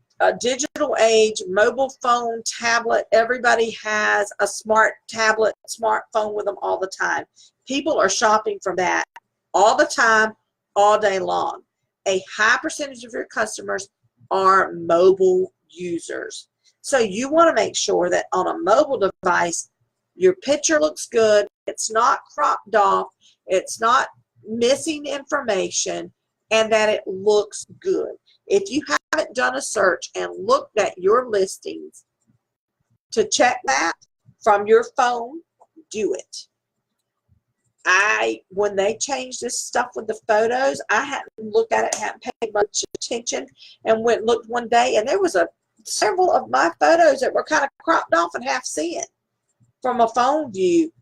[SPEAKER 1] digital age, mobile phone, tablet. Everybody has a smart tablet, smartphone with them all the time. People are shopping from that all the time, all day long. A high percentage of your customers are mobile users. So you want to make sure that on a mobile device, your picture looks good. It's not cropped off. It's not missing information, and that it looks good. If you haven't done a search and looked at your listings to check that from your phone, do it. When they changed this stuff with the photos, I hadn't looked at it, hadn't paid much attention, and went and looked one day, and there was several of my photos that were kind of cropped off and half seen from a phone view,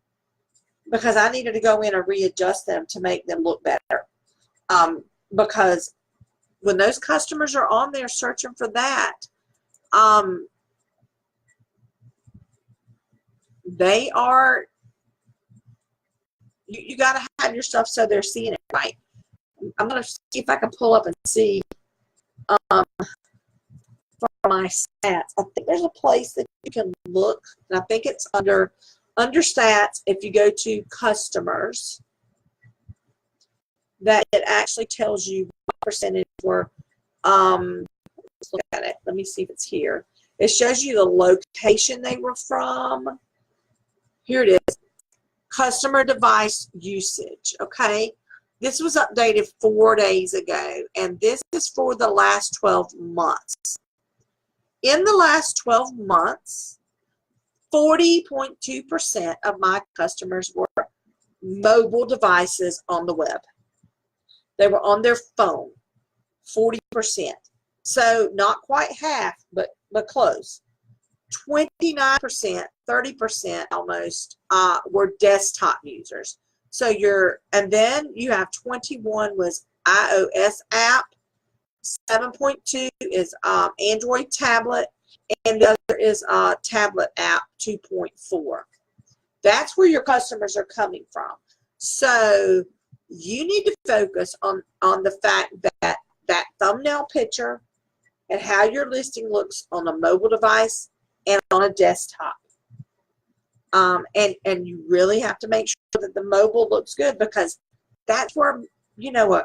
[SPEAKER 1] because I needed to go in and readjust them to make them look better. Because when those customers are on there searching for that, they are, you got to have your stuff so they're seeing it right. I'm going to see if I can pull up and see from my stats. I think there's a place that you can look, and I think it's under stats. If you go to customers, that it actually tells you what percentage were, let's look at it. Let me see if it's here. It shows you the location they were from. Here it is. Customer device usage. Okay. This was updated 4 days ago, and this is for the last 12 months. In the last 12 months, 40.2% of my customers were mobile devices on the web. They were on their phone, 40%. So not quite half, but close. 29%, 30% almost were desktop users. So and then you have 21 was iOS app, 7.2 is Android tablet, and the other is tablet app 2.4. That's where your customers are coming from. So you need to focus on the fact that that thumbnail picture and how your listing looks on a mobile device and on a desktop. And you really have to make sure that the mobile looks good, because that's where, you know,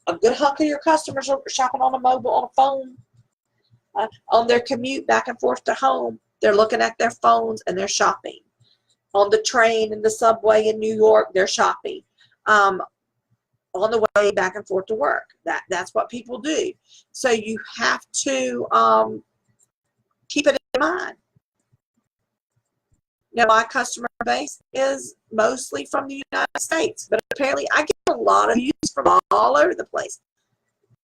[SPEAKER 1] a good hunk of your customers are shopping on a mobile, on a phone, on their commute back and forth to home. They're looking at their phones and they're shopping. On the train and the subway in New York, they're shopping. On the way back and forth to work. That's what people do. So you have to keep it in mind. Now, my customer base is mostly from the United States, but apparently I get a lot of views from all over the place.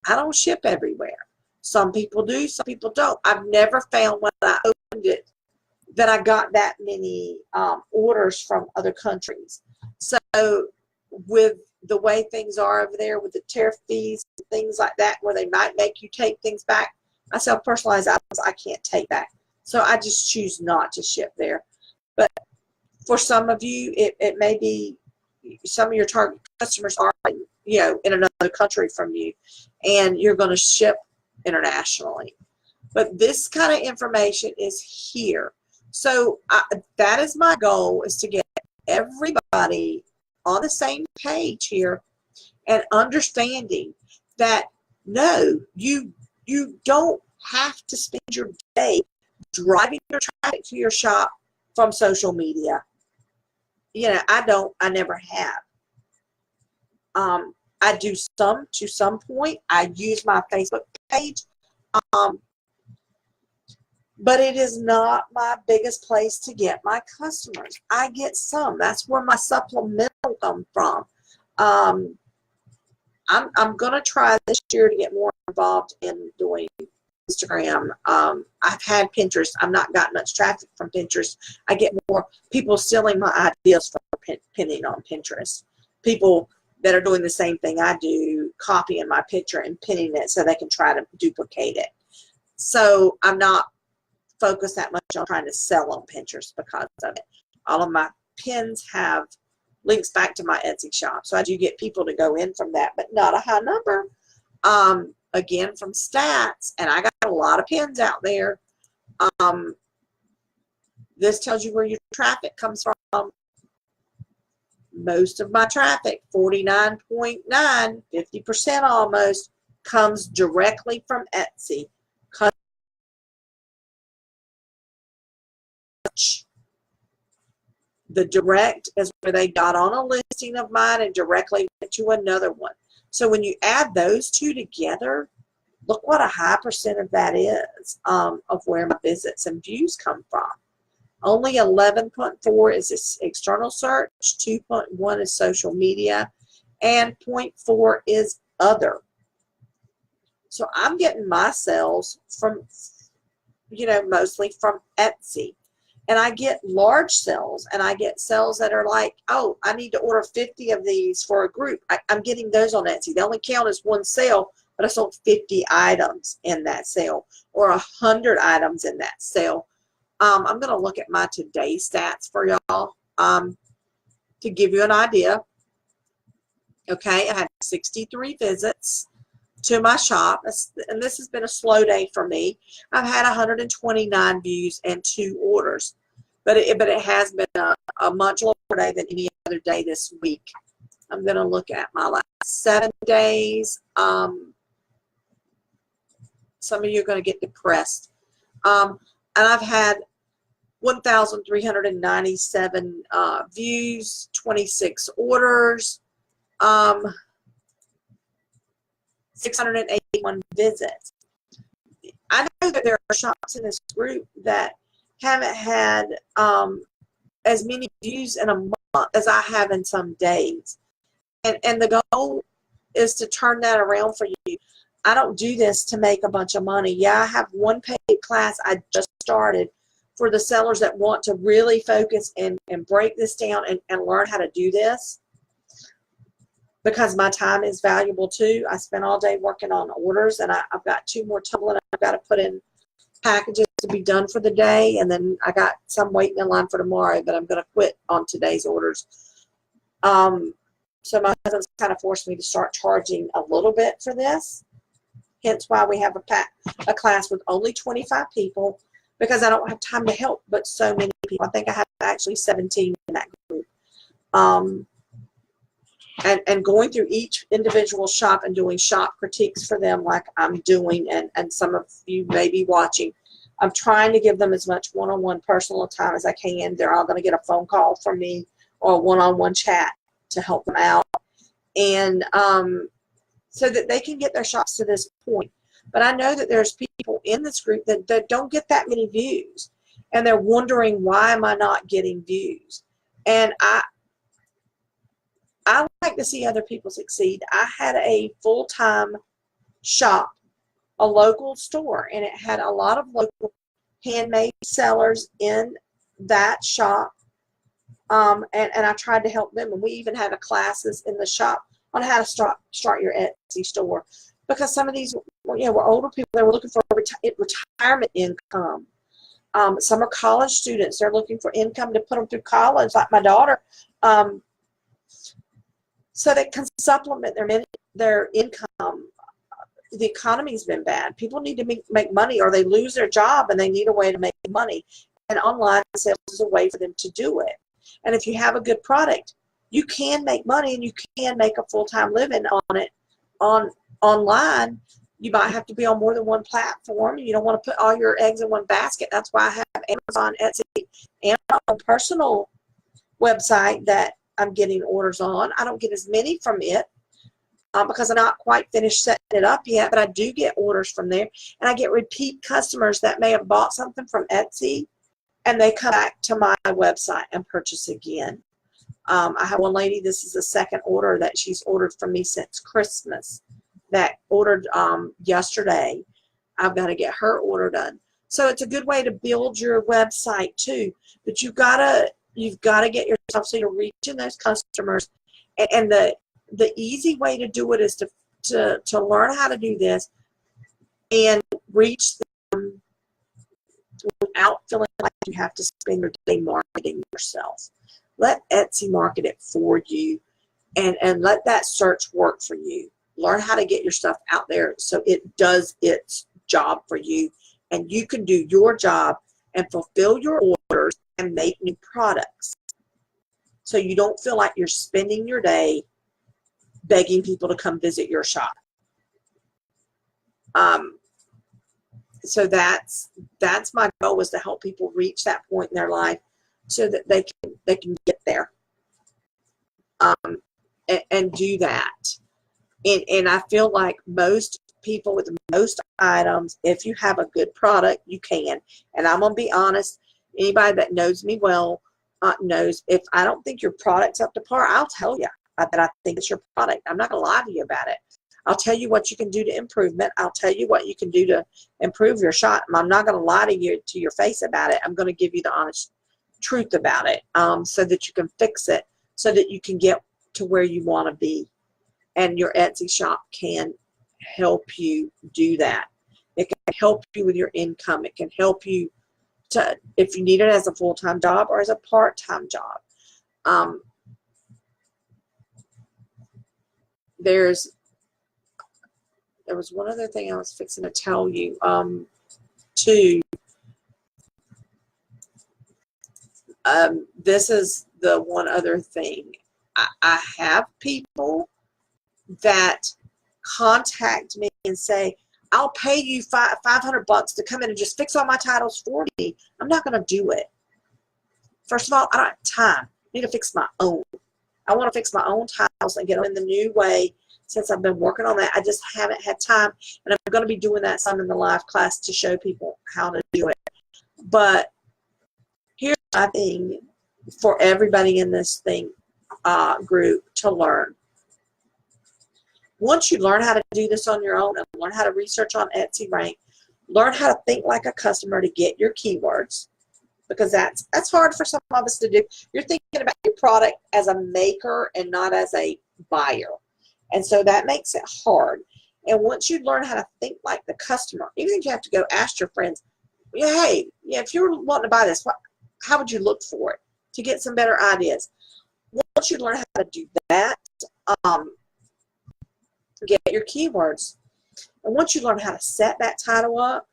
[SPEAKER 1] I don't ship everywhere. Some people do, some people don't. I've never found when I opened it that I got that many orders from other countries. So with the way things are over there with the tariff fees, things like that, where they might make you take things back, I sell personalized items I can't take back. So I just choose not to ship there. But for some of you, it may be some of your target customers are, you know, in another country from you, and you're going to ship internationally. But this kind of information is here. So that is my goal, is to get everybody on the same page here and understanding that, no, you don't have to spend your day driving your traffic to your shop from social media. I never have. I do some to some point. I use my Facebook page. But it is not my biggest place to get my customers. I get some. That's where my supplemental come from. I'm going to try this year to get more involved in doing Instagram. I've had Pinterest. I've not gotten much traffic from Pinterest. I get more people stealing my ideas for pinning on Pinterest. People that are doing the same thing I do, copying my picture and pinning it so they can try to duplicate it. So I'm not focused that much on trying to sell on Pinterest because of it. All of my pins have links back to my Etsy shop. So I do get people to go in from that, but not a high number. Again, from stats, and I got a lot of pins out there. This tells you where your traffic comes from. Most of my traffic, 49.9, 50% almost, comes directly from Etsy. The direct is where they got on a listing of mine and directly went to another one. So when you add those two together, look what a high percent of that is of where my visits and views come from. Only 11.4 is this external search, 2.1 is social media, and 0.4 is other. So I'm getting my sales from, mostly from Etsy. And I get large sales, and I get sales that are like, oh, I need to order 50 of these for a group. I'm getting those on Etsy. They only count as one sale, but I sold 50 items in that sale or 100 items in that sale. I'm going to look at my today stats for y'all to give you an idea. Okay, I had 63 visits to my shop, and this has been a slow day for me. I've had 129 views and 2 orders, but it has been a much longer day than any other day this week. I'm going to look at my last 7 days. Some of you are going to get depressed. And I've had 1,397 views, 26 orders, 681 visits. I know that there are shops in this group that haven't had as many views in a month as I have in some days. And the goal is to turn that around for you. I don't do this to make a bunch of money. Yeah, I have one paid class I just started for the sellers that want to really focus and break this down and learn how to do this, because my time is valuable too. I spend all day working on orders, and I've got 2 more tumbling I've got to put in packages to be done for the day, and then I got some waiting in line for tomorrow, but I'm going to quit on today's orders. So my husband's kind of forced me to start charging a little bit for this, hence why we have a class with only 25 people, because I don't have time to help but so many people. I think I have actually 17 in that group. And going through each individual shop and doing shop critiques for them like I'm doing, and some of you may be watching. I'm trying to give them as much one-on-one personal time as I can. They're all going to get a phone call from me or a one-on-one chat to help them out. And so that they can get their shops to this point. But I know that there's people in this group that don't get that many views, and they're wondering, why am I not getting views? And I like to see other people succeed. I had a full-time shop, a local store, and it had a lot of local handmade sellers in that shop. And I tried to help them, and we even had classes in the shop on how to start your Etsy store, because some of these were older people. They were looking for retirement income. Some are college students. They're looking for income to put them through college, like my daughter, so they can supplement their income. The economy's been bad. People need to make money, or they lose their job and they need a way to make money. And online sales is a way for them to do it. And if you have a good product, you can make money, and you can make a full-time living on it. Online, you might have to be on more than one platform. You don't want to put all your eggs in one basket. That's why I have Amazon, Etsy, and my own personal website that I'm getting orders on. I don't get as many from it because I'm not quite finished setting it up yet, but I do get orders from there. And I get repeat customers that may have bought something from Etsy and they come back to my website and purchase again. I have one lady, this is the second order that she's ordered from me since Christmas, that ordered yesterday. I've got to get her order done. So it's a good way to build your website too. But you've got to get yourself so you're reaching those customers. And the easy way to do it is to learn how to do this and reach them without feeling like you have to spend your day marketing yourself. Let Etsy market it for you and let that search work for you. Learn how to get your stuff out there so it does its job for you and you can do your job and fulfill your orders and make new products. So you don't feel like you're spending your day begging people to come visit your shop. So that's my goal, is to help people reach that point in their life so that they can get there and do that. And I feel like most people with the most items, if you have a good product, you can. And I'm going to be honest, anybody that knows me well knows if I don't think your product's up to par, I'll tell you that I think it's your product. I'm not going to lie to you about it. I'll tell you what you can do to improvement. I'll tell you what you can do to improve your shot. I'm not going to lie to you to your face about it. I'm going to give you the honest truth about it so that you can fix it, so that you can get to where you want to be. And your Etsy shop can help you do that. It can help you with your income. It can help you to, if you need it as a full-time job or as a part-time job. There was one other thing I was fixing to tell you too. This is the one other thing. I have people that contact me and say, I'll pay you $500 to come in and just fix all my titles for me. I'm not going to do it. First of all, I don't have time. I need to fix my own. I want to fix my own titles and get them in the new way. Since I've been working on that, I just haven't had time. And I'm going to be doing that some in the live class to show people how to do it. But here's my thing for everybody in this thing group to learn. Once you learn how to do this on your own and learn how to research on Etsy Rank, learn how to think like a customer to get your keywords, because that's hard for some of us to do. You're thinking about your product as a maker and not as a buyer. And so that makes it hard. And once you learn how to think like the customer, even if you have to go ask your friends, hey, if you were wanting to buy this, how would you look for it to get some better ideas? Once you learn how to do that, get your keywords. And once you learn how to set that title up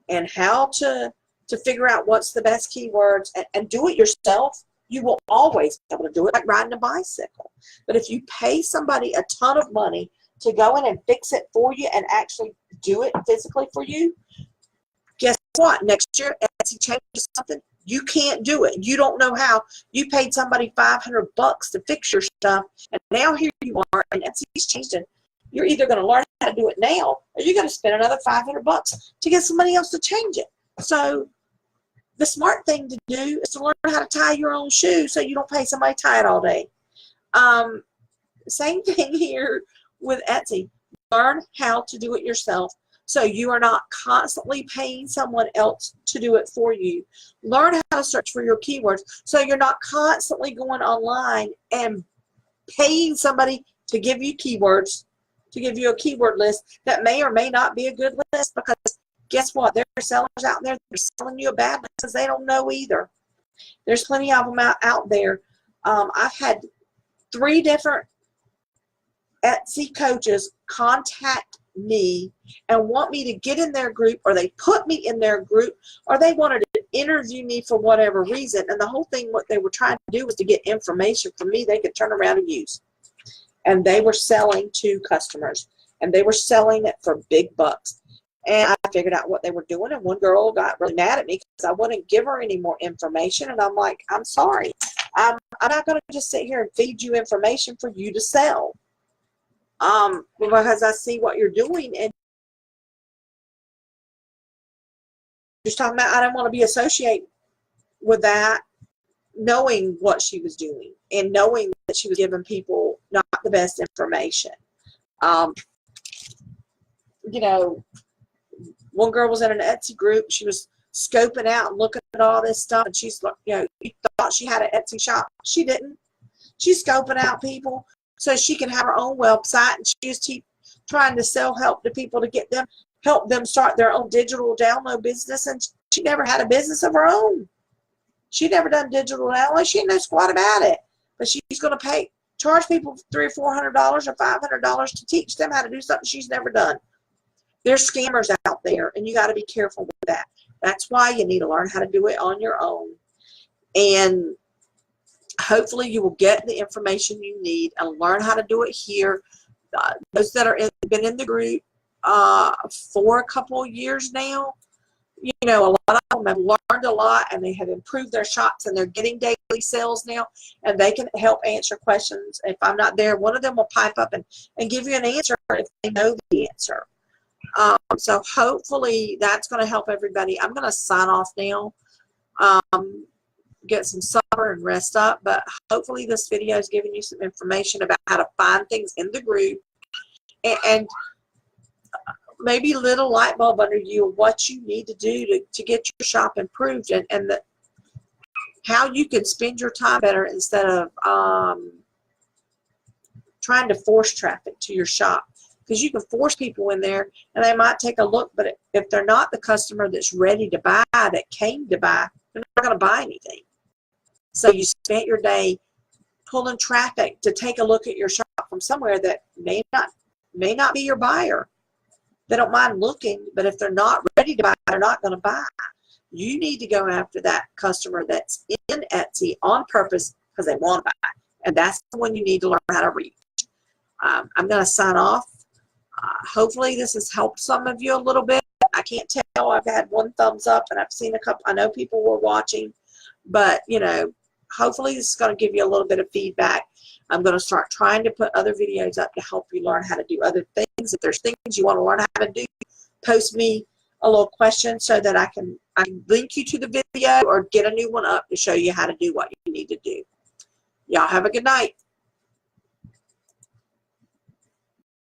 [SPEAKER 1] and how to figure out what's the best keywords and do it yourself, you will always be able to do it, like riding a bicycle. But if you pay somebody a ton of money to go in and fix it for you and actually do it physically for you, guess what? Next year, Etsy changes something. You can't do it. You don't know how. You paid somebody $500 to fix your stuff, and now here you are, and Etsy's changed it. You're either going to learn how to do it now, or you're going to spend another $500 to get somebody else to change it. So the smart thing to do is to learn how to tie your own shoe so you don't pay somebody to tie it all day. Same thing here with Etsy. Learn how to do it yourself so you are not constantly paying someone else to do it for you. Learn how to search for your keywords so you're not constantly going online and paying somebody to give you keywords, to give you a keyword list that may or may not be a good list, because guess what? There are sellers out there that are selling you a bad list because they don't know either. There's plenty of them out there. I've had 3 different Etsy coaches contact me and want me to get in their group, or they put me in their group, or they wanted to interview me for whatever reason. And the whole thing, what they were trying to do was to get information from me they could turn around and use. And they were selling to customers, and they were selling it for big bucks. And I figured out what they were doing, and one girl got really mad at me because I wouldn't give her any more information. And I'm like, I'm sorry. I'm not going to just sit here and feed you information for you to sell. Because I see what you're doing, and just talking about, I don't want to be associated with that, knowing what she was doing and knowing that she was giving people not the best information. You know, one girl was in an Etsy group. She was scoping out and looking at all this stuff, and she's like, you know, you thought she had an Etsy shop. She didn't. She's scoping out people so she can have her own website, and she was trying to sell help to people to get them, help them start their own digital download business, and she never had a business of her own. She'd never done digital download. She didn't know squat about it, but she's going to charge people $300 or $400 or $500 to teach them how to do something she's never done. There's scammers out there, and you got to be careful with that. That's why you need to learn how to do it on your own, and hopefully you will get the information you need and learn how to do it here. Those that are been in the group for a couple of years now, you know, a lot of them have learned a lot, and they have improved their shops, and they're getting daily sales now, and they can help answer questions. If I'm not there, one of them will pipe up and give you an answer if they know the answer. So hopefully that's going to help everybody. I'm going to sign off now, get some supper and rest up, but hopefully this video is giving you some information about how to find things in the group, and maybe a little light bulb under you of what you need to do to get your shop improved, and how you can spend your time better instead of trying to force traffic to your shop. Because you can force people in there, and they might take a look, but if they're not the customer that's ready to buy, that came to buy, they're not going to buy anything. So you spent your day pulling traffic to take a look at your shop from somewhere that may not be your buyer. They don't mind looking, but if they're not ready to buy, they're not going to buy. You need to go after that customer that's in Etsy on purpose because they want to buy, and that's the one you need to learn how to reach. I'm going to sign off. Hopefully this has helped some of you a little bit. I can't tell. I've had one thumbs up, and I've seen a couple. I know people were watching, but you know, hopefully this is going to give you a little bit of feedback. I'm going to start trying to put other videos up to help you learn how to do other things. If there's things you want to learn how to do, post me a little question so that I can link you to the video or get a new one up to show you how to do what you need to do. Y'all have a good night.